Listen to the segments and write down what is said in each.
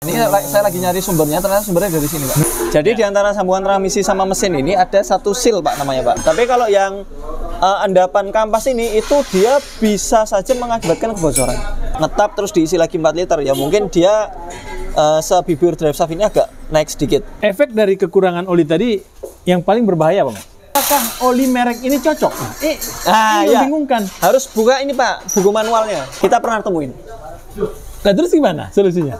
Ini saya lagi nyari sumbernya, ternyata sumbernya dari sini, Pak. Jadi di antara sambungan transmisi sama mesin ini ada satu seal, Pak, namanya, Pak. Tapi kalau yang endapan kampas ini, itu dia bisa saja mengakibatkan kebocoran. Ngetap terus diisi lagi 4 liter, ya mungkin dia sebibir drive shaft ini agak naik sedikit. Efek dari kekurangan oli tadi yang paling berbahaya, Bang. Apakah oli merek ini cocok? Ini Ya. membingungkan. Harus buka ini, Pak, buku manualnya. Kita pernah temuin. Nah, terus gimana solusinya?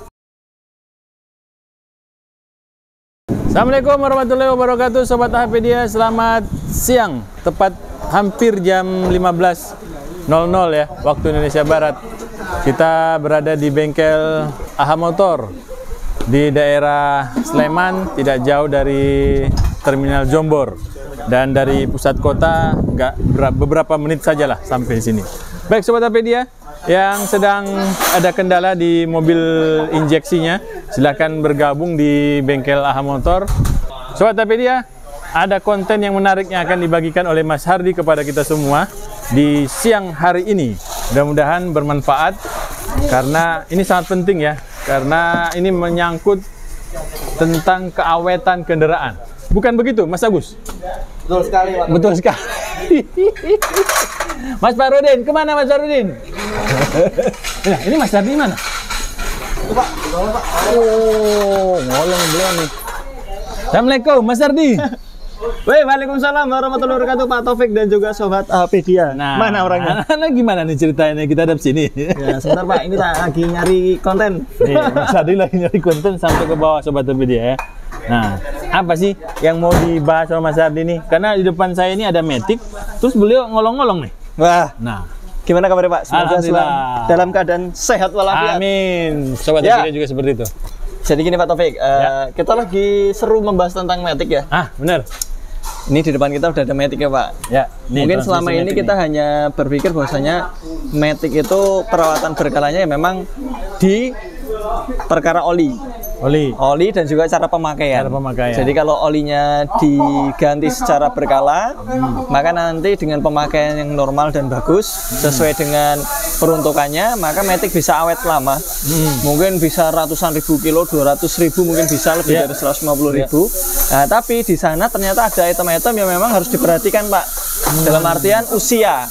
Assalamualaikum warahmatullahi wabarakatuh, Sobat AHPedia. Selamat siang, tepat hampir jam 15.00 ya, waktu Indonesia Barat. Kita berada di bengkel AHA Motor di daerah Sleman, tidak jauh dari Terminal Jombor. Dan dari pusat kota beberapa menit sajalah sampai di sini. Baik, Sobat AHPedia, yang sedang ada kendala di mobil injeksinya, silakan bergabung di bengkel AHA Motor. Sobat AHPedia, ada konten yang menarik yang akan dibagikan oleh Mas Hardi kepada kita semua di siang hari ini. Mudah-mudahan bermanfaat, karena ini sangat penting ya, karena ini menyangkut tentang keawetan kendaraan. Bukan begitu, Mas Agus? Betul sekali, Pak. Betul sekali. Mas Farudin, kemana Mas Farudin? Nah, ini Mas Hardi mana? Pak, Pak. Oh, ngolong beliau nih. Assalamualaikum, Mas Hardi. Waalaikumsalam warahmatullahi wabarakatuh, Pak Taufik dan juga Sobat AHPedia. Nah, mana orangnya? Nah, gimana nih ceritanya? Kita ada di sini. Ya, sebentar, Pak. Ini lagi nyari konten. Nih, Mas Hardi lagi nyari konten sampai ke bawah, Sobat AHPedia ya. Nah, apa sih yang mau dibahas sama Mas Hardi nih? Karena di depan saya ini ada Matic, terus beliau ngolong-ngolong nih. Wah, nah, gimana kabarnya, Pak? Semoga dalam keadaan sehat walafiat. Amin. Sobat AHPedia juga seperti itu. Jadi gini, Pak Taufik, kita lagi seru membahas tentang Matic ya. Benar. Ini di depan kita udah ada Matic ya, Pak. Ya. Mungkin selama ini kita hanya berpikir bahwasanya Matic itu perawatan berkalanya ya memang di perkara oli dan juga cara pemakaian. Jadi kalau olinya diganti secara berkala, maka nanti dengan pemakaian yang normal dan bagus sesuai dengan peruntukannya, maka Matic bisa awet lama. Mungkin bisa ratusan ribu kilo, 200.000, mungkin bisa lebih dari 150.000. Nah, tapi di sana ternyata ada item-item yang memang harus diperhatikan, Pak. Dalam artian usia.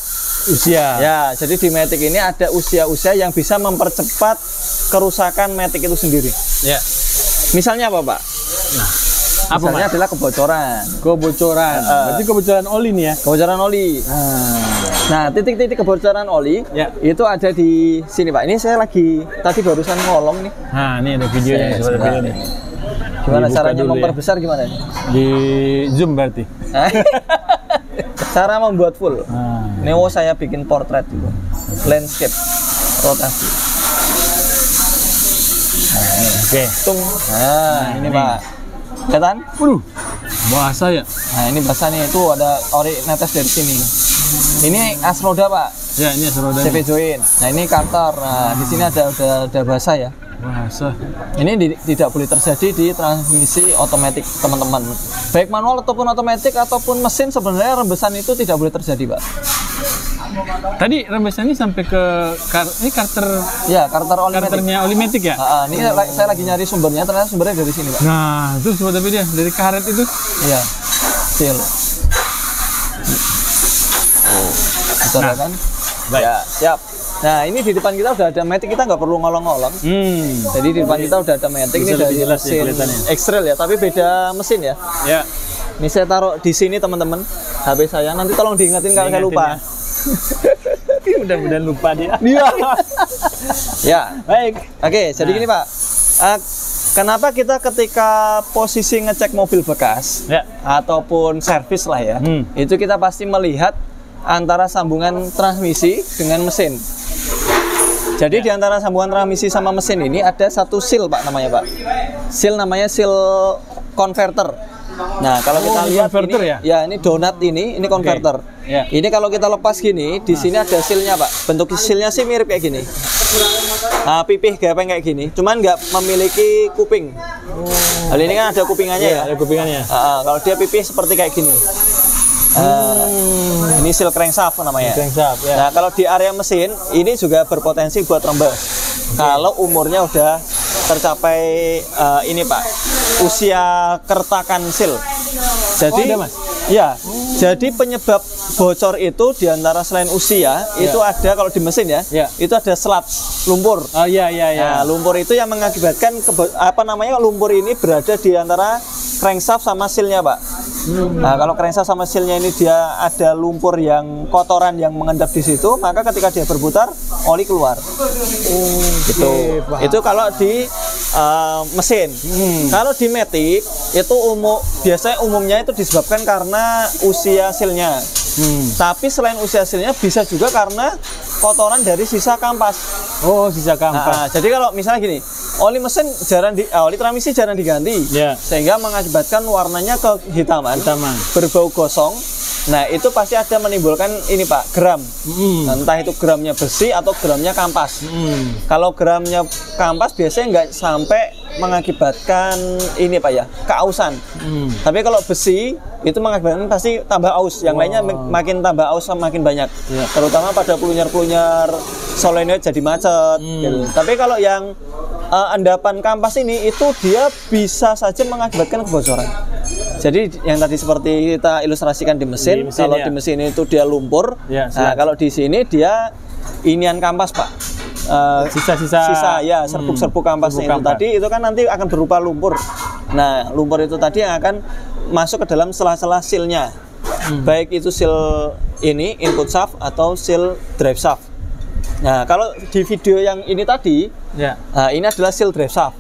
Ya, jadi di Matic ini ada usia-usia yang bisa mempercepat kerusakan Matic itu sendiri. Ya. Misalnya apa, Pak? Nah, misalnya adalah kebocoran. Berarti kebocoran oli nih ya? Kebocoran oli. Nah, titik-titik kebocoran oli itu ada di sini, Pak. Ini saya lagi tadi barusan ngolong nih. Nah, ini ada videonya sebenarnya nih. Gimana caranya memperbesar gimana? Di zoom berarti. Cara membuat full. Neo saya bikin portrait dulu. Landscape, rotasi. Oke. Nah, ini Pak. Kelihatan? Bahasa ya. Nah, ini basahnya itu ada ori netes dari sini. Ini as roda, Pak. Ya, ini as roda. CV join. Nah, ini karter. Nah, di sini ada basah ya. Bahasa. Ini tidak boleh terjadi di transmisi otomatis, teman-teman. Baik manual ataupun otomatis ataupun mesin, sebenarnya rembesan itu tidak boleh terjadi, Pak. Tadi rembesan ini sampai ke ini karter. Ya, karter oli Matic. Karternya oli Matic ya? Ini saya lagi nyari sumbernya, ternyata sumbernya dari sini, Pak. Nah, itu Sobat AHPedia, dari karet itu. Iya. Seal. Bisa kan? Baik. Ya, siap. Nah, ini di depan kita udah ada Matic, kita nggak perlu ngolong-ngolong. Jadi di depan kita udah ada Matic, ini dari mesin X-Trail ya, tapi beda mesin ya. Ya. Ini saya taruh di sini, teman-teman. HP saya, nanti tolong diingetin kalau saya lupa. Mudah-mudahan lupa dia. Ya, baik. Oke, jadi gini, Pak. Kenapa kita ketika posisi ngecek mobil bekas ataupun servis lah ya, itu kita pasti melihat antara sambungan transmisi dengan mesin. Jadi di antara sambungan transmisi sama mesin ini ada satu seal, Pak, namanya, Pak. Seal namanya seal converter. Nah, kalau kita lihat ini, ini donat ini converter. Ini kalau kita lepas gini, di sini ada sealnya, Pak. Bentuk sealnya sih mirip kayak gini. Nah, pipih gepeng kayak gini, cuman nggak memiliki kuping. Hal ini kan ada kupingannya ya. Ada kupingannya. Kalau dia pipih seperti kayak gini. Ini seal crankshaft namanya. Nah, kalau di area mesin ini juga berpotensi buat rembes. Kalau umurnya udah tercapai ini Pak, usia kertakan sil. Jadi ada, Mas? Ya, jadi penyebab bocor itu diantara selain usia, itu ada kalau di mesin itu ada sludge, lumpur. Oh iya. Nah, lumpur itu yang mengakibatkan lumpur ini berada di antara crankshaft sama silnya Pak. Nah, kalau crankshaft sama silnya ini dia ada lumpur yang kotoran yang mengendap di situ, maka ketika dia berputar, oli keluar. Gitu. Itu kalau di mesin. Kalau di matic itu biasanya umumnya itu disebabkan karena usia silnya. Tapi selain usia silnya bisa juga karena kotoran dari sisa kampas. Oh, sisa kampas. Nah, jadi kalau misalnya gini, oli mesin oli transmisi jarang diganti, sehingga mengakibatkan warnanya kehitaman, berbau gosong. Nah, itu pasti ada menimbulkan ini Pak, geram. Entah itu geramnya besi atau geramnya kampas. Kalau geramnya kampas biasanya nggak sampai mengakibatkan ini Pak ya, keausan. Tapi kalau besi itu mengakibatkan pasti tambah aus. Yang lainnya makin tambah aus makin banyak. Terutama pada pelunyar-pelunyar solenoid jadi macet. Gitu. Tapi kalau yang endapan kampas ini itu dia bisa saja mengakibatkan kebocoran. Jadi yang tadi seperti kita ilustrasikan di mesin kalau di mesin itu dia lumpur. Nah, kalau di sini dia inian kampas Pak. Sisa ya, serbuk-serbuk kampasnya itu tadi itu kan nanti akan berupa lumpur. Nah, lumpur itu tadi yang akan masuk ke dalam sela-sela silnya. Baik itu sil ini input shaft atau sil drive shaft. Nah, kalau di video yang ini tadi, nah, ini adalah sil drive shaft.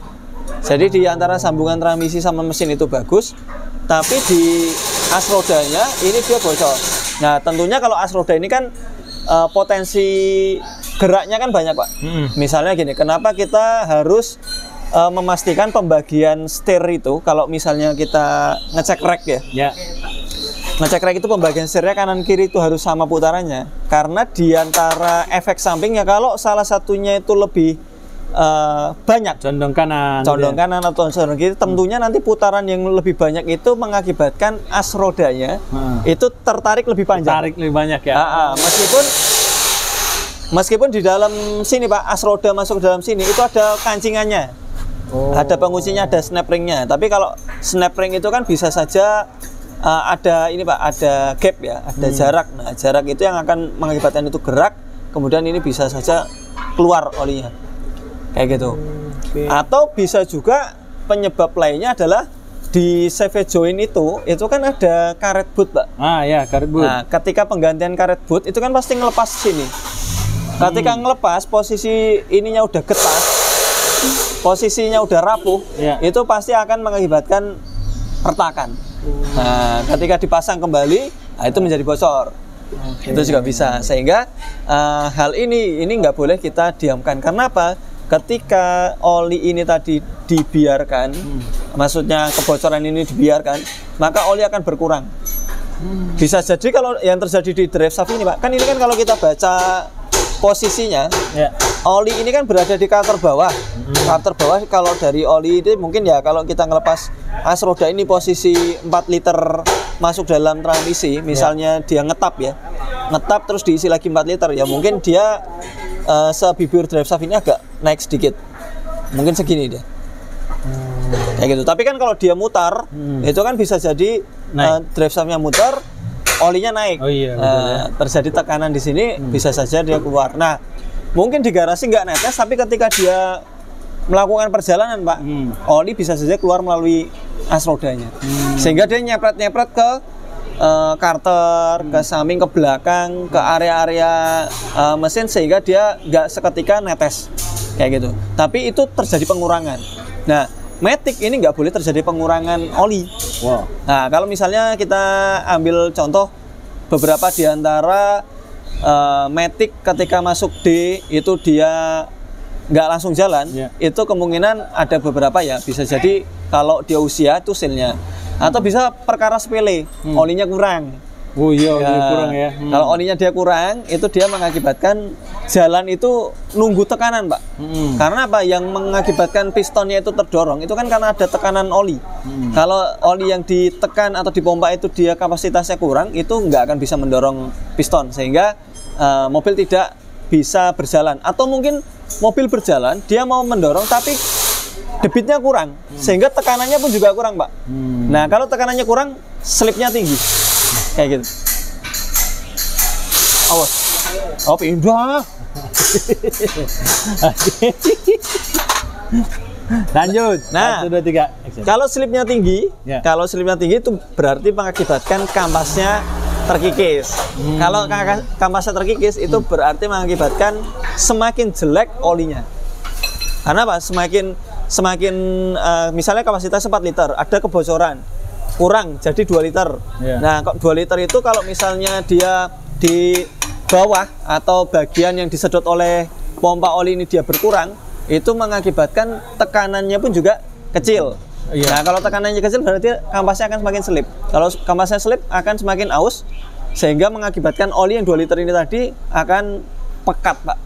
Jadi di antara sambungan transmisi sama mesin itu bagus, tapi di as rodanya ini dia bocor. Nah, tentunya kalau as roda ini kan potensi geraknya kan banyak Pak. Misalnya gini, kenapa kita harus memastikan pembagian setir itu kalau misalnya kita ngecek rack ngecek rack itu pembagian setirnya kanan kiri itu harus sama putarannya, karena diantara efek sampingnya kalau salah satunya itu lebih banyak condong kanan atau condong kiri, tentunya nanti putaran yang lebih banyak itu mengakibatkan as rodanya itu tertarik lebih panjang, lebih banyak ya. Meskipun di dalam sini Pak, as roda masuk ke dalam sini itu ada kancingannya, ada penguncinya, ada snap ringnya. Tapi kalau snap ring itu kan bisa saja ada ini Pak, ada gap ya, ada jarak. Nah, jarak itu yang akan mengakibatkan itu gerak, kemudian ini bisa saja keluar olinya, kayak gitu. Atau bisa juga penyebab lainnya adalah di CV joint itu kan ada karet boot Pak. Karet boot. Nah, ketika penggantian karet boot itu kan pasti ngelepas sini. Ketika ngelepas, posisi ininya udah getas, posisinya udah rapuh, itu pasti akan mengakibatkan retakan. Nah, ketika dipasang kembali, nah itu menjadi bocor. Itu juga bisa. Sehingga hal ini nggak boleh kita diamkan. Karena apa? Ketika oli ini tadi dibiarkan, maksudnya kebocoran ini dibiarkan, maka oli akan berkurang. Bisa jadi kalau yang terjadi di drive shaft ini Pak, kan ini kan kalau kita baca posisinya, oli ini kan berada di cutter bawah. Cutter bawah kalau dari oli itu mungkin ya kalau kita ngelepas as roda ini posisi 4 liter masuk dalam transmisi, misalnya dia ngetap terus diisi lagi 4 liter ya, mungkin dia sebibir drive shaft ini agak naik sedikit, mungkin segini dia. Kayak gitu. Tapi kan kalau dia mutar, itu kan bisa jadi drive shaftnya mutar, olinya naik. Terjadi tekanan di sini, bisa saja dia keluar. Nah, mungkin di garasi nggak netes, tapi ketika dia melakukan perjalanan Pak, oli bisa saja keluar melalui as rodanya, sehingga dia nyepret-nyepret ke karter, ke samping, ke belakang, ke area-area mesin, sehingga dia nggak seketika netes kayak gitu. Tapi itu terjadi pengurangan. Nah, matic ini nggak boleh terjadi pengurangan oli. Nah, kalau misalnya kita ambil contoh beberapa di antara matic ketika masuk D itu dia nggak langsung jalan, itu kemungkinan ada beberapa ya. Bisa jadi kalau dia usia itu silnya, atau bisa perkara sepele, olinya kurang. Kurang ya. Kalau olinya dia kurang, itu dia mengakibatkan jalan itu nunggu tekanan Pak. Karena apa? Yang mengakibatkan pistonnya itu terdorong, itu kan karena ada tekanan oli. Kalau oli yang ditekan atau dipompa itu dia kapasitasnya kurang, itu nggak akan bisa mendorong piston, sehingga mobil tidak bisa berjalan. Atau mungkin mobil berjalan, dia mau mendorong tapi debitnya kurang, sehingga tekanannya pun juga kurang, Pak. Nah, kalau tekanannya kurang, slipnya tinggi, kayak gitu. Awas, oh pindah. Lanjut. Nah, 1, 2, 3. Kalau slipnya tinggi, kalau slipnya tinggi itu berarti mengakibatkan kampasnya terkikis. Kalau kampasnya terkikis itu berarti mengakibatkan semakin jelek olinya. Karena apa? Semakin misalnya kapasitas 4 liter, ada kebocoran, kurang jadi 2 liter. Nah, kok 2 liter itu kalau misalnya dia di bawah atau bagian yang disedot oleh pompa oli ini dia berkurang, itu mengakibatkan tekanannya pun juga kecil. Nah, kalau tekanannya kecil berarti kampasnya akan semakin selip. Kalau kampasnya selip akan semakin aus, sehingga mengakibatkan oli yang 2 liter ini tadi akan pekat, Pak.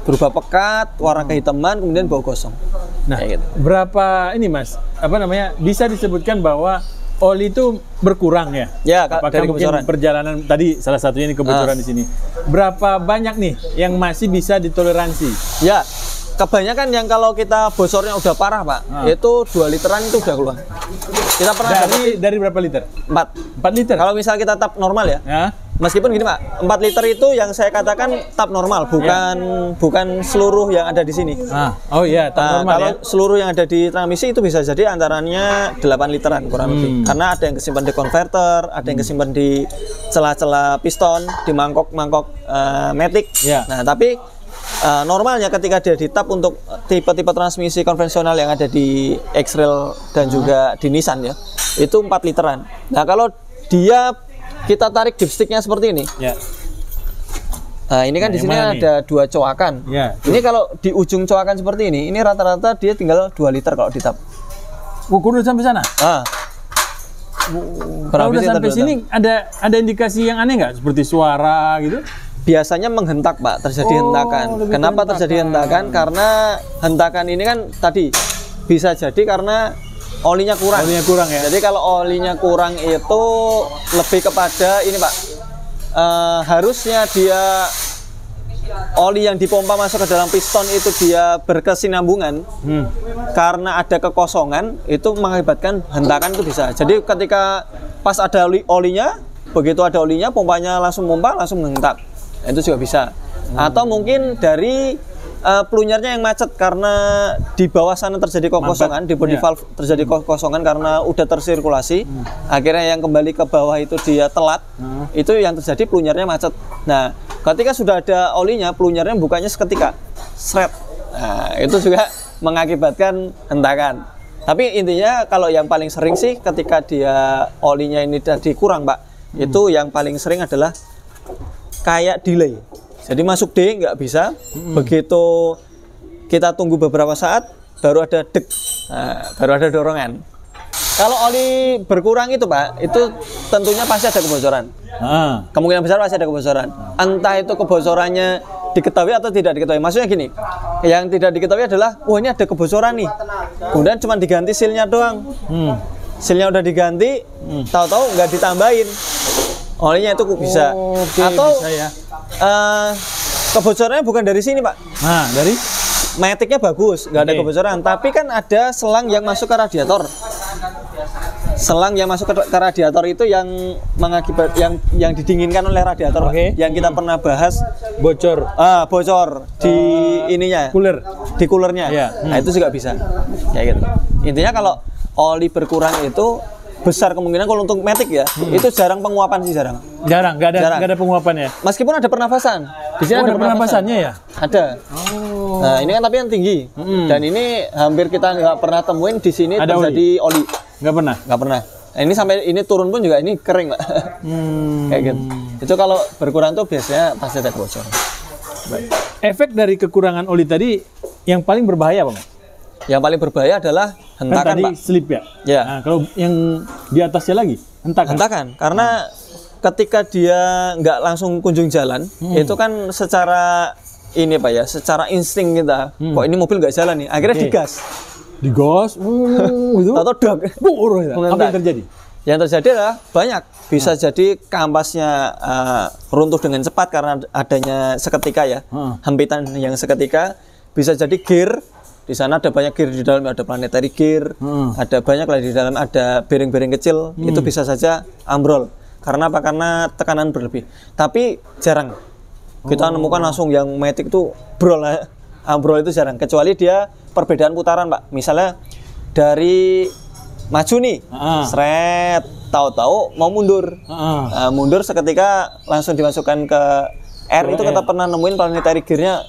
Berubah pekat, warna kehitaman, kemudian bau gosong. Nah, gitu. Berapa ini, Mas? Apa namanya? Bisa disebutkan bahwa oli itu berkurang ya? Ya, apakah dari mungkin perjalanan tadi salah satunya ini kebocoran di sini. Berapa banyak nih yang masih bisa ditoleransi? Ya, kebanyakan yang kalau kita bocornya udah parah, Pak, itu 2 literan itu udah keluar. Kita pernah dari berapa liter? 4 liter. Kalau misal kita tap normal ya. Meskipun gini, Pak, 4 liter itu yang saya katakan tap normal, bukan seluruh yang ada di sini. Oh iya, tap normal. Kalau seluruh yang ada di transmisi itu bisa jadi antaranya 8 literan kurang lebih. Karena ada yang kesimpan di konverter, ada yang kesimpan di celah-celah piston, di mangkok-mangkok matic. Nah, tapi normalnya ketika dia ditap untuk tipe-tipe transmisi konvensional yang ada di X-Rail dan juga di Nissan ya, itu 4 literan. Nah, kalau kita tarik dipsticknya seperti ini. Nah, ini kan di sini ada 2 coakan. Ini kalau di ujung coakan seperti ini rata-rata dia tinggal 2 liter kalau ditap. Udah sampai sana? Kalau udah sampai sini ada indikasi yang aneh nggak? Seperti suara gitu? Biasanya menghentak, Pak, terjadi hentakan. Kenapa terjadi hentakan? Karena hentakan ini kan tadi bisa jadi karena olinya kurang. Olinya kurang ya. Jadi kalau olinya kurang itu lebih kepada ini, Pak. Harusnya dia oli yang dipompa masuk ke dalam piston itu dia berkesinambungan. Karena ada kekosongan itu mengakibatkan hentakan itu bisa. Jadi ketika pas ada olinya, begitu ada olinya pompanya langsung pompa langsung menghentak. Itu juga bisa. Atau mungkin dari plunyernya yang macet karena di bawah sana terjadi kekosongan, di body valve terjadi kekosongan karena udah tersirkulasi. Akhirnya yang kembali ke bawah itu dia telat. Itu yang terjadi, plunyernya macet. Nah, ketika sudah ada olinya, plunyernya bukanya seketika. Sret. Nah, itu juga mengakibatkan hentakan. Tapi intinya kalau yang paling sering sih ketika dia olinya ini tadi kurang, Pak. Itu yang paling sering adalah kayak delay. Jadi masuk D nggak bisa, begitu kita tunggu beberapa saat baru ada dek, baru ada dorongan. Kalau oli berkurang itu, Pak, itu tentunya pasti ada kebocoran. Kemungkinan besar pasti ada kebocoran. Entah itu kebocorannya diketahui atau tidak diketahui. Maksudnya gini, yang tidak diketahui adalah, wah ini ada kebocoran nih. Kemudian cuma diganti sealnya doang. Sealnya udah diganti, tahu-tahu nggak ditambahin. Olinya itu bisa. Atau bisa ya. Kebocorannya bukan dari sini, Pak. Dari? Maticnya bagus, nggak ada kebocoran. Tapi kan ada selang yang masuk ke radiator. Selang yang masuk ke radiator itu yang yang didinginkan oleh radiator, yang kita pernah bahas bocor. Bocor di ininya. Di coolernya. Nah, itu juga bisa. Ya gitu. Intinya kalau oli berkurang itu besar kemungkinan kalau untuk matic ya, itu jarang penguapan sih, jarang, nggak ada penguapan ya. Meskipun ada pernafasan, di sini ada pernafasannya ya. Ada. Nah, ini kan tapi yang tinggi, dan ini hampir kita nggak pernah temuin di sini ada terjadi oli. Nggak pernah. Nah, ini sampai ini turun pun juga ini kering, Pak. Kayak gitu. Itu kalau berkurang tuh biasanya pasti ada bocor. Efek dari kekurangan oli tadi yang paling berbahaya apa, Mas? Yang paling berbahaya adalah hentakan, tadi Pak. Slip ya? Nah, kalau yang di atasnya lagi, hentakan. Karena ketika dia nggak langsung kunjung jalan, itu kan secara ini, Pak ya, secara insting kita, kok ini mobil nggak jalan nih, akhirnya digas. Gitu? Atau dog. Apa yang terjadi? Yang terjadi adalah banyak. Bisa jadi kampasnya runtuh dengan cepat karena adanya seketika ya, hempitan yang seketika. Bisa jadi gear Di sana ada banyak gear di dalam, ada planetary gear, ada banyak lah di dalam, ada bearing-bearing kecil, itu bisa saja ambrol. Karena apa? Karena tekanan berlebih. Tapi jarang kita nemukan langsung yang matic itu ambrol itu jarang. Kecuali dia perbedaan putaran, Pak. Misalnya dari maju nih, seret, tahu-tahu mau mundur, mundur seketika langsung dimasukkan ke R. Itu kita pernah nemuin planetary gear-nya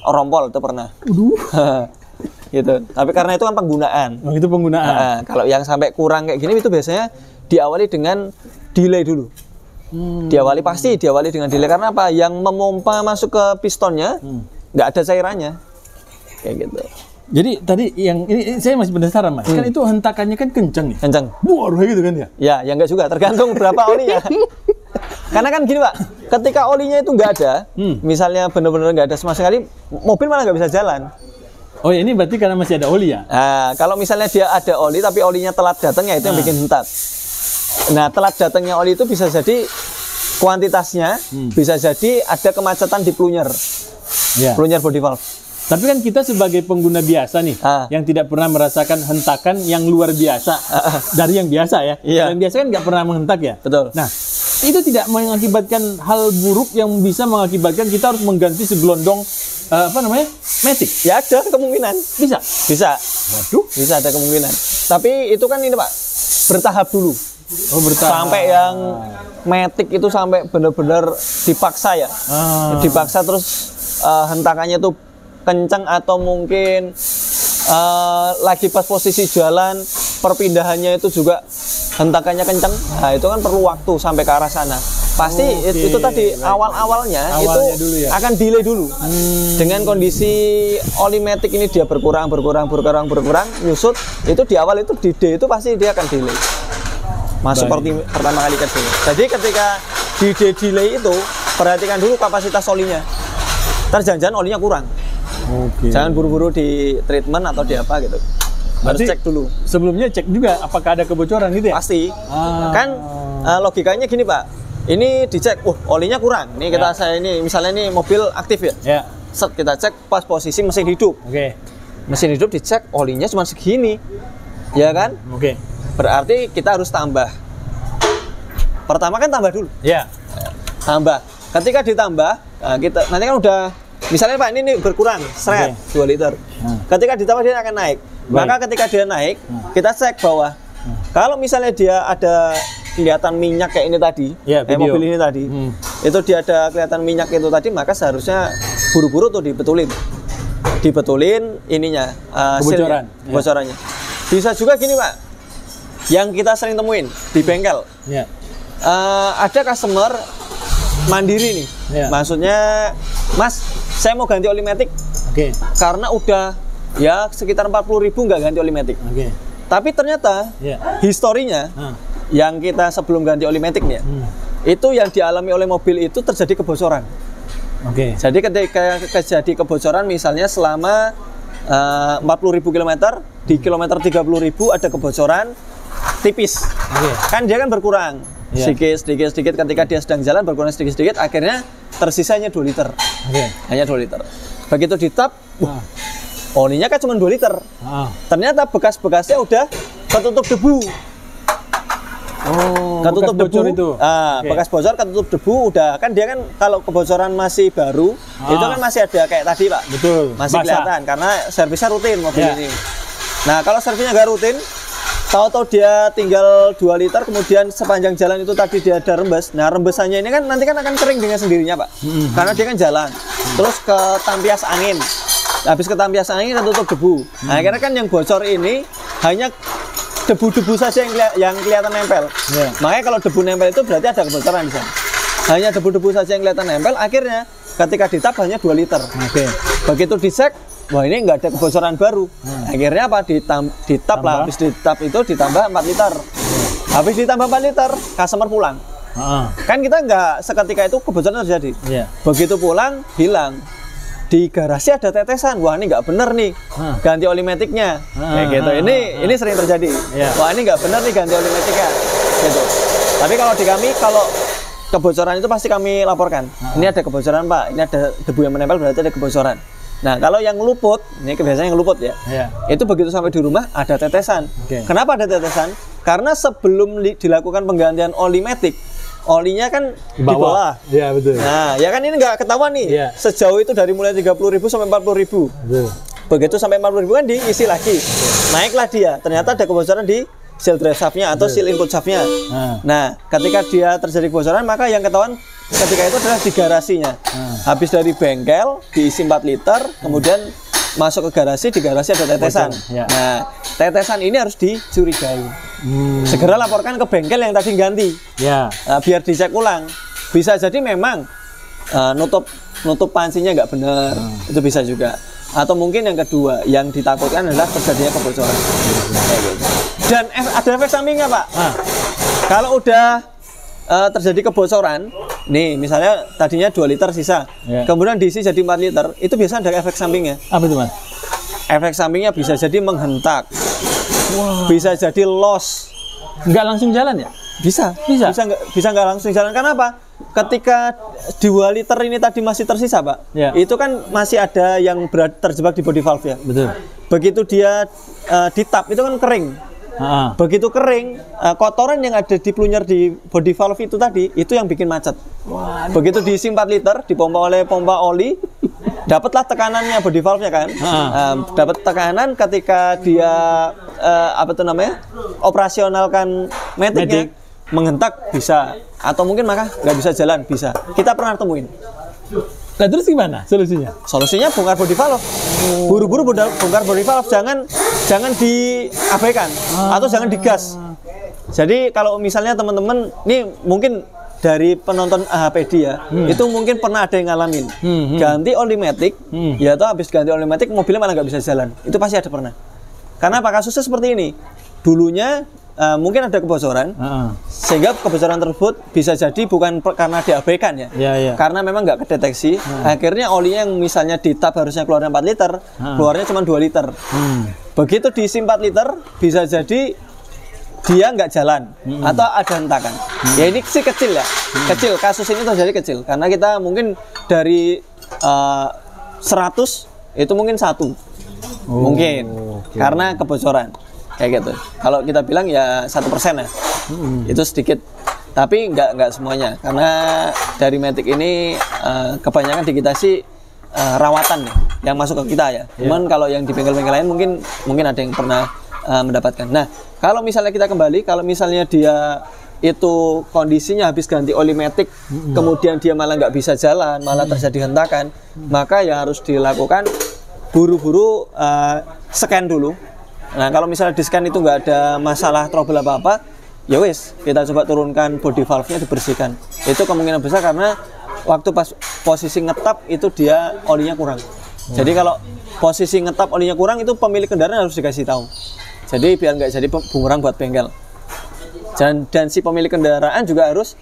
rompol, itu pernah. Gitu. Tapi karena itu kan penggunaan. Itu penggunaan. Kalau yang sampai kurang kayak gini itu biasanya diawali dengan delay dulu. Pasti diawali dengan delay, karena apa? Yang memompa masuk ke pistonnya nggak ada cairannya, kayak gitu. Jadi tadi yang ini saya masih penasaran, Mas. Kan itu hentakannya kan kencang nih. Kencang. Buar gitu kan ya? Ya, yang enggak juga, tergantung berapa olinya. Karena kan gini, Pak, ketika olinya itu nggak ada, misalnya benar-benar nggak ada sama sekali, mobil malah nggak bisa jalan. Oh ya, ini berarti karena masih ada oli ya? Nah, kalau misalnya dia ada oli tapi olinya telat datang, ya itu yang bikin hentak. Nah, telat datangnya oli itu bisa jadi kuantitasnya, bisa jadi ada kemacetan di plunger, plunger body valve. Tapi kan kita sebagai pengguna biasa nih, yang tidak pernah merasakan hentakan yang luar biasa dari yang biasa ya. Yang biasa kan nggak pernah menghentak ya. Betul. Nah, itu tidak mengakibatkan hal buruk yang bisa mengakibatkan kita harus mengganti segelondong matic. Ya ada kemungkinan. Bisa. Waduh. Bisa ada kemungkinan. Tapi itu kan ini, Pak, bertahap dulu. Oh, bertahap. Sampai yang matic itu sampai benar-benar dipaksa ya. Dipaksa terus hentakannya tuh kencang, atau mungkin lagi pas posisi jalan perpindahannya itu juga hentakannya kencang. Nah, itu kan perlu waktu sampai ke arah sana. Pasti itu tadi awal-awalnya itu ya? Akan delay dulu. Dengan kondisi oli matic ini dia berkurang, nyusut, itu di awal itu di D itu pasti dia akan delay. Seperti pertama kali ke D. Jadi ketika di D delay itu, perhatikan dulu kapasitas olinya. Jangan-jangan olinya kurang. Jangan buru-buru di treatment atau di apa gitu. Harus cek dulu. Sebelumnya cek juga apakah ada kebocoran gitu ya? Pasti. Kan logikanya gini, Pak. Ini dicek, olinya kurang. Nih saya ini misalnya ini mobil aktif ya. Set kita cek pas posisi mesin hidup. Mesin hidup dicek olinya cuma segini. Ya kan? Berarti kita harus tambah. Pertama kan tambah dulu. Tambah. Ketika ditambah, kita nanti kan udah misalnya, Pak, ini berkurang, seret 2 liter. Ketika ditambah dia akan naik. Maka ketika dia naik, kita cek bawah. Kalau misalnya dia ada kelihatan minyak kayak ini tadi, mobil ini tadi, itu dia ada kelihatan minyak itu tadi, maka seharusnya buru-buru tuh dibetulin ininya, kebocorannya. Bisa juga gini, Pak, yang kita sering temuin di bengkel. Ada customer mandiri nih, maksudnya, Mas, saya mau ganti oli matic, karena udah ya sekitar 40.000 nggak ganti oli matic. Tapi ternyata historinya yang kita sebelum ganti oli matic nih, itu yang dialami oleh mobil itu terjadi kebocoran. Jadi ketika terjadi kebocoran, misalnya selama 40.000 km, di kilometer 30.000 ada kebocoran tipis. Kan dia kan berkurang. Sedikit ketika dia sedang jalan berkurang sedikit, akhirnya tersisanya 2 liter. Hanya 2 liter. Begitu ditap, olinya kan cuma 2 liter. Ternyata bekas-bekasnya udah ketutup debu. Ketutup debu itu. Bekas bocor, ketutup debu, udah kan dia kan kalau kebocoran masih baru, itu kan masih ada kayak tadi, Pak. Masih kelihatan karena servisnya rutin mobil ini. Nah, kalau servisnya nggak rutin, tahu-tahu dia tinggal 2 liter, kemudian sepanjang jalan itu tadi dia ada rembes. Nah, rembesannya ini kan nanti kan akan kering dengan sendirinya, Pak. Karena dia kan jalan. Terus ke tampias angin. Habis ke tampias angin kan tutup debu. Nah, akhirnya kan yang bocor ini hanya debu-debu saja yang kelihatan nempel. Makanya kalau debu nempel itu berarti ada kebocoran di sana. Hanya debu-debu saja yang kelihatan nempel, akhirnya ketika ditap hanya 2 liter. Begitu dicek, wah ini nggak ada kebocoran baru. Akhirnya apa? Ditap lah. Habis ditap itu ditambah 4 liter. Habis ditambah 4 liter, customer pulang. Kan kita nggak seketika itu kebocoran terjadi. Begitu pulang, hilang. Di garasi ada tetesan. Wah ini nggak bener nih, ganti oli maticnya. Kayak gitu. Ini sering terjadi. Wah ini nggak bener nih, ganti oli maticnya. Gitu. Tapi kalau di kami, kalau kebocoran itu pasti kami laporkan. Ini ada kebocoran, Pak. Ini ada debu yang menempel, berarti ada kebocoran. Nah, kalau yang luput, ini kebiasaan yang luput ya. Itu begitu sampai di rumah ada tetesan. Kenapa ada tetesan? Karena sebelum dilakukan penggantian oli matic, olinya kan di bawah. Iya, betul. Nah, ya kan ini nggak ketahuan nih. Sejauh itu dari mulai 30.000 sampai 40.000. Begitu sampai 40.000 kan diisi lagi. Naiklah dia. Ternyata ada kebocoran di seal drive shaft-nya atau seal input shaft-nya. Nah, ketika dia terjadi kebocoran, maka yang ketahuan ketika itu adalah di garasinya. Habis dari bengkel diisi 4 liter, kemudian masuk ke garasi, di garasi ada tetesan. Nah, tetesan ini harus dicurigai. Segera laporkan ke bengkel yang tadi ganti. Nah, biar dicek ulang. Bisa jadi memang nutup pancinya nggak benar, itu bisa juga. Atau mungkin yang kedua, yang ditakutkan adalah terjadinya kebocoran. Dan ada efek sampingnya, Pak. Kalau udah terjadi kebocoran, nih misalnya tadinya 2 liter sisa, kemudian diisi jadi 4 liter, itu biasanya ada efek sampingnya. Apa itu, Mas? Efek sampingnya bisa jadi menghentak, bisa jadi loss. Nggak langsung jalan ya? Bisa nggak langsung jalan. Karena apa? Ketika 2 liter ini tadi masih tersisa, Pak, itu kan masih ada yang terjebak di body valve ya. Betul. Begitu dia ditap, itu kan kering. Begitu kering, kotoran yang ada di plunger di body valve itu tadi, itu yang bikin macet. Begitu diisi 4 liter, dipompa oleh pompa oli, dapatlah tekanannya body valve-nya kan. Dapat tekanan ketika dia operasionalkan matic-nya, menghentak bisa, atau mungkin maka nggak bisa jalan, bisa. Kita pernah temuin. Nah, terus gimana solusinya? Solusinya bongkar body valve. Buru-buru bongkar body valve, jangan diabaikan atau jangan digas. Jadi kalau misalnya teman-teman, ini mungkin dari penonton AHPD ya, itu mungkin pernah ada yang ngalamin ganti oli matic, ya atau habis ganti oli matic mobilnya malah nggak bisa jalan. Itu pasti ada pernah. Karena apa, kasusnya seperti ini. Dulunya mungkin ada kebocoran, sehingga kebocoran tersebut bisa jadi bukan karena diabaikan ya, karena memang nggak kedeteksi. Akhirnya olinya yang misalnya di tap harusnya keluarnya 4 liter, keluarnya cuma 2 liter. Begitu diisi 4 liter, bisa jadi dia nggak jalan atau ada hentakan. Ya ini sih kecil ya, kecil. Kasus ini terjadi kecil karena kita mungkin dari 100 itu mungkin 1 mungkin karena kebocoran. Kayak gitu. Kalau kita bilang ya 1% ya, itu sedikit. Tapi nggak semuanya, karena dari matic ini kebanyakan di kita sih rawatan ya, yang masuk ke kita ya. Cuman kalau yang di bengkel-bengkel lain mungkin ada yang pernah mendapatkan. Nah, kalau misalnya kita kembali, kalau misalnya dia itu kondisinya habis ganti oli matic, kemudian dia malah nggak bisa jalan, malah terjadi hentakan, maka ya harus dilakukan buru-buru scan dulu. Nah, kalau misalnya di scan itu nggak ada masalah trouble apa-apa, ya wis, kita coba turunkan body valve-nya, dibersihkan. Itu kemungkinan besar karena waktu pas posisi ngetap itu dia olinya kurang. Jadi kalau posisi ngetap olinya kurang, itu pemilik kendaraan harus dikasih tahu. Jadi biar nggak jadi bumerang buat bengkel. Dan si pemilik kendaraan juga harus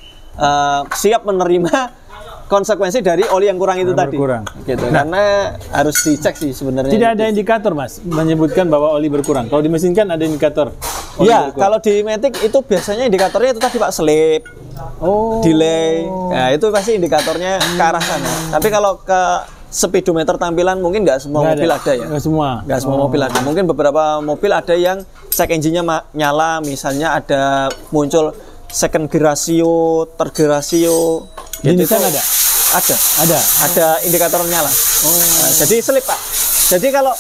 siap menerima konsekuensi dari oli yang kurang itu tadi. Gitu. Nah, karena harus dicek sih sebenarnya. Tidak ada indikator, Mas, menyebutkan bahwa oli berkurang. Kalau di mesin kan ada indikator. Iya, kalau di matic itu biasanya indikatornya itu tadi, Pak, slip, delay. Nah, itu pasti indikatornya ke arah sana. Tapi kalau ke speedometer tampilan mungkin nggak semua mobil ada ya. Nggak semua mobil ada. Mungkin beberapa mobil ada yang check engine-nya nyala, misalnya ada muncul second gear ratio, third gear ratio. Di Nissan ada? Ada indikator nyala. Nah, jadi slip, Pak. Jadi kalau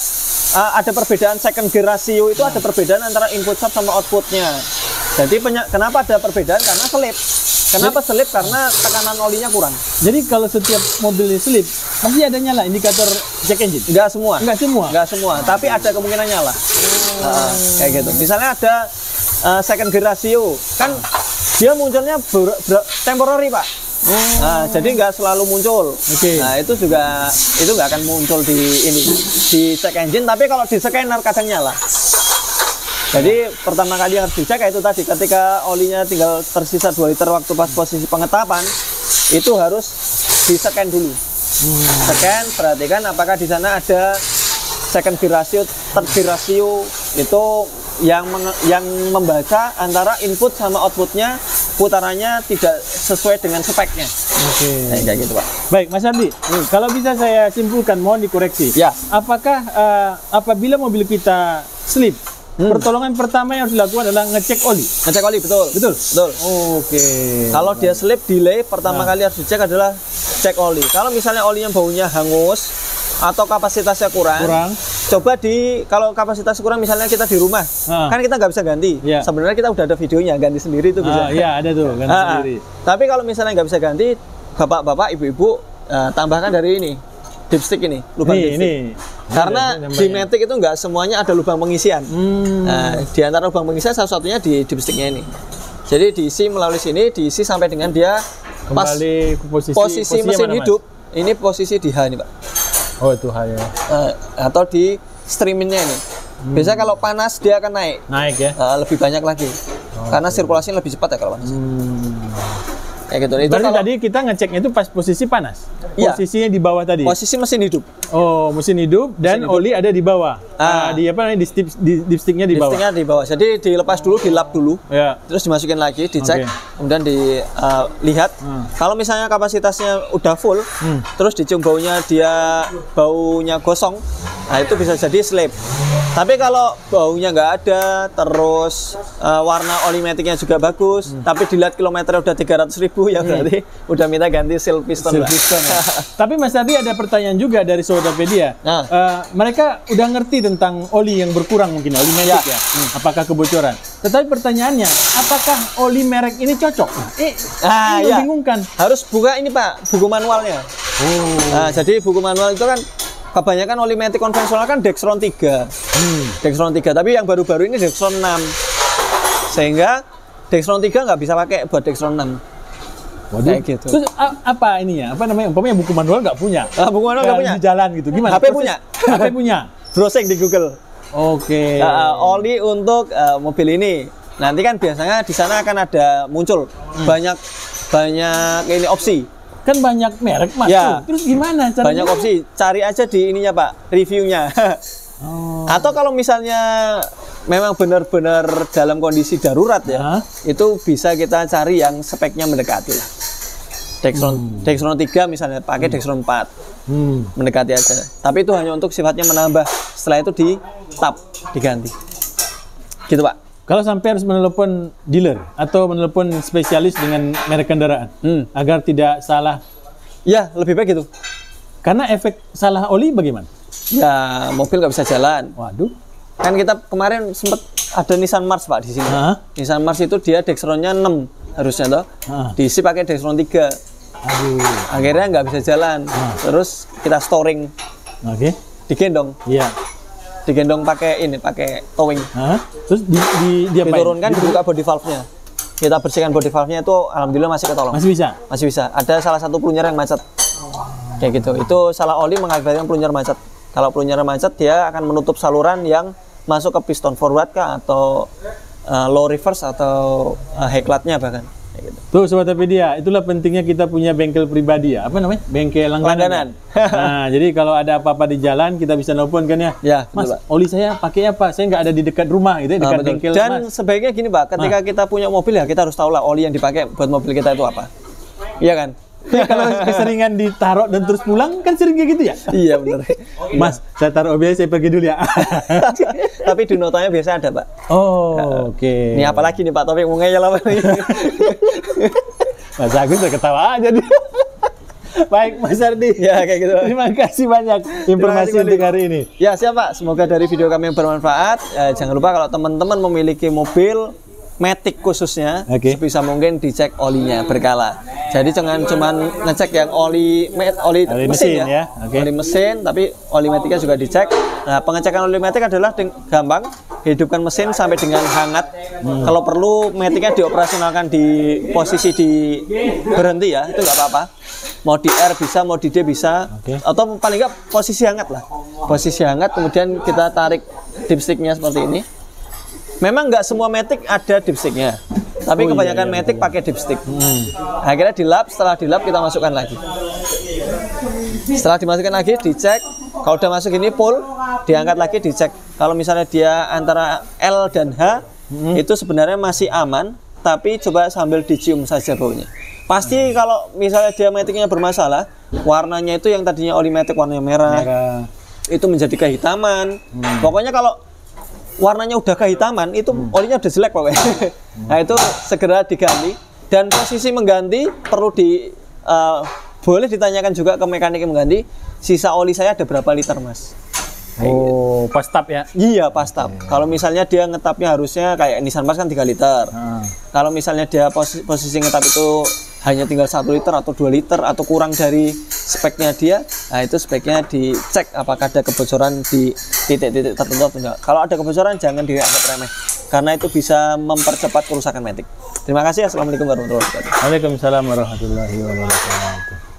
ada perbedaan second gear ratio, itu ada perbedaan antara input shaft sama outputnya. Jadi kenapa ada perbedaan? Karena slip. Kenapa slip? Karena tekanan olinya kurang. Jadi kalau setiap mobil slip, pasti ada nyala indikator check engine? Nggak semua. Nggak semua. Tapi ada kemungkinan nyala. Kayak gitu. Misalnya ada second gear ratio, kan dia munculnya temporary, Pak. Nah, jadi nggak selalu muncul. Nah, itu nggak akan muncul di check engine, tapi kalau di scanner kadang nyala. Jadi pertama kali yang harus dicek itu tadi, ketika olinya tinggal tersisa 2 liter waktu pas posisi pengetapan, itu harus di-scan dulu. Scan, perhatikan apakah di sana ada second gear ratio, third gear ratio, itu yang membaca antara input sama outputnya, putarannya tidak sesuai dengan speknya. Nah, kayak gitu, Pak. Baik, Mas Ardi, kalau bisa saya simpulkan, mohon dikoreksi. Ya. Apakah apabila mobil kita slip, pertolongan pertama yang harus dilakukan adalah ngecek oli? Ngecek oli, betul. Betul? Betul. Oke. Kalau dia slip delay, pertama kali harus dicek adalah cek oli. Kalau misalnya olinya baunya hangus atau kapasitasnya kurang, coba kalau kapasitas kurang misalnya kita di rumah, kan kita nggak bisa ganti. Sebenarnya kita udah ada videonya, ganti sendiri itu bisa. Iya, ada tuh, ganti sendiri. Tapi kalau misalnya nggak bisa ganti, bapak-bapak, ibu-ibu, tambahkan dari ini, dipstick ini, lubang dipstick. Ini. Karena di Matic itu nggak semuanya ada lubang pengisian. Nah, di antara lubang pengisian salah satunya di dipsticknya ini. Jadi diisi melalui sini, diisi sampai dengan dia pas kembali ke posisi mesin hidup. Ini posisi di H ini, Pak. Oh, itu H ya. Atau di streamingnya ini. Biasanya kalau panas dia akan naik. Naik ya? Lebih banyak lagi. Karena sirkulasinya lebih cepat ya kalau panas. Kayak gitu. Itu berarti tadi kita ngeceknya itu pas posisi panas? Posisinya di bawah tadi? Posisi mesin hidup. Oh, mesin hidup dan mesin oli ada di bawah. Di apa namanya? Di dipsticknya di bawah. Dipsticknya di bawah. Jadi dilepas dulu, dilap dulu. Terus dimasukin lagi, dicek, kemudian dilihat. Kalau misalnya kapasitasnya udah full, terus dicium baunya baunya gosong, nah itu bisa jadi slip. Tapi kalau baunya nggak ada, terus warna oli maticnya juga bagus, tapi dilihat kilometernya udah 300.000, ya berarti udah minta ganti seal piston. Tapi Mas Ardi, ada pertanyaan juga dari Sobatpedia. Mereka udah ngerti tentang oli yang berkurang, mungkin oli matic ya. Apakah kebocoran? Tetapi pertanyaannya, apakah oli merek ini cocok? Ini membingungkan. Harus buka ini, Pak, buku manualnya. Jadi buku manual itu kan kebanyakan oli matic konvensional kan Dexron 3. Dexron 3, tapi yang baru-baru ini Dexron 6. Sehingga Dexron 3 nggak bisa pakai buat Dexron 6. Waduh. Kayak gitu. Terus apa ininya? Apa namanya? Umpamanya buku manual nggak punya. Buku manual nggak punya. Di jalan gitu. Gimana? HP punya. HP punya. Browsing di Google. Oke. Oli untuk mobil ini. Nanti kan biasanya di sana akan ada muncul banyak ini opsi. Kan banyak merek, Mas. Terus gimana caranya? Banyak opsi. Cari aja di ininya, Pak, reviewnya. Atau kalau misalnya memang benar-benar dalam kondisi darurat ya, itu bisa kita cari yang speknya mendekati lah. Dexron 3 misalnya pakai Dexron 4. Mendekati aja. Tapi itu hanya untuk sifatnya menambah. Setelah itu diganti. Gitu, Pak. Kalau sampai harus menelepon dealer atau menelepon spesialis dengan merek kendaraan agar tidak salah. Ya, lebih baik gitu. Karena efek salah oli bagaimana? Ya, mobil nggak bisa jalan. Waduh. Kan kita kemarin sempat ada Nissan Mars, Pak, di sini. Nissan Mars itu dia Dexronnya 6 harusnya toh. Diisi pakai Dexron 3. Akhirnya nggak bisa jalan. Terus kita storing. Digendong. Iya. Digendong pakai towing. Terus diturunkan, dibuka body valve-nya. Kita bersihkan body valve-nya, itu alhamdulillah masih ketolong. Masih bisa? Masih bisa. Ada salah satu pelunyer yang macet. Kayak gitu. Itu salah oli mengakibatkan pelunyer macet. Kalau pelunyer macet, dia akan menutup saluran yang masuk ke piston forward kah, atau low reverse, atau headlight-nya bahkan. Gitu. Tuh Sobatpedia, itulah pentingnya kita punya bengkel pribadi ya. Apa namanya? Bengkel langganan. Nah, jadi kalau ada apa-apa di jalan kita bisa nelpon kan ya. Ya, Mas, betul, oli saya pakai apa? Saya nggak ada di dekat rumah gitu, dekat bengkel. Dan sebaiknya gini, Pak, ketika kita punya mobil ya kita harus tahu lah oli yang dipakai buat mobil kita itu apa. Iya kan? Ya, kalau keseringan ditaruh dan terus pulang kan sering kayak gitu ya? Iya benar. Mas, saya taruh OBS, saya pergi dulu ya. Tapi di notanya biasa ada, Pak. Oke. Ini apalagi nih Pak Taufik mau ngeyel apa nih? Mas Agus udah ketawa aja nih. Baik, Mas Ardi. Ya kayak gitu. Terima kasih banyak informasi untuk hari ini. Ya siap, Pak. Semoga dari video kami yang bermanfaat. Jangan lupa kalau teman-teman memiliki mobil Matic khususnya, sebisa mungkin dicek olinya berkala. Jadi jangan cuma ngecek yang oli mesin ya. Oli mesin, tapi oli Maticnya juga dicek. Nah, pengecekan oli Matic adalah gampang, hidupkan mesin sampai dengan hangat. Kalau perlu Maticnya dioperasionalkan di posisi berhenti ya, itu nggak apa-apa. Mau di R bisa, mau di D bisa, atau paling nggak posisi hangat lah. Posisi hangat, kemudian kita tarik dipsticknya seperti ini. Memang nggak semua Matic ada dipsticknya, tapi kebanyakan Matic pakai dipstick. Akhirnya dilap, setelah dilap kita masukkan lagi. Setelah dimasukkan lagi, dicek. Kalau udah masuk ini full, diangkat lagi, dicek. Kalau misalnya dia antara L dan H, itu sebenarnya masih aman, tapi coba sambil dicium saja baunya. Pasti kalau misalnya dia maticnya bermasalah, warnanya itu yang tadinya oli matic warnanya merah, itu menjadi kehitaman. Pokoknya kalau warnanya udah kehitaman, itu olinya udah jelek pokoknya. Nah itu segera diganti. Dan posisi mengganti perlu boleh ditanyakan juga ke mekanik yang mengganti, sisa oli saya ada berapa liter mas? Oh, pas tap ya? Iya, pas tap. Kalau misalnya dia ngetapnya harusnya kayak Nissan Pass kan 3 liter. Kalau misalnya dia posisi ngetap itu hanya tinggal 1 liter atau 2 liter atau kurang dari speknya dia, nah itu speknya dicek apakah ada kebocoran di titik-titik tertentu atau enggak. Kalau ada kebocoran jangan dianggap remeh, karena itu bisa mempercepat kerusakan matic. Terima kasih. Assalamualaikum warahmatullahi wabarakatuh. Waalaikumsalam warahmatullahi wabarakatuh.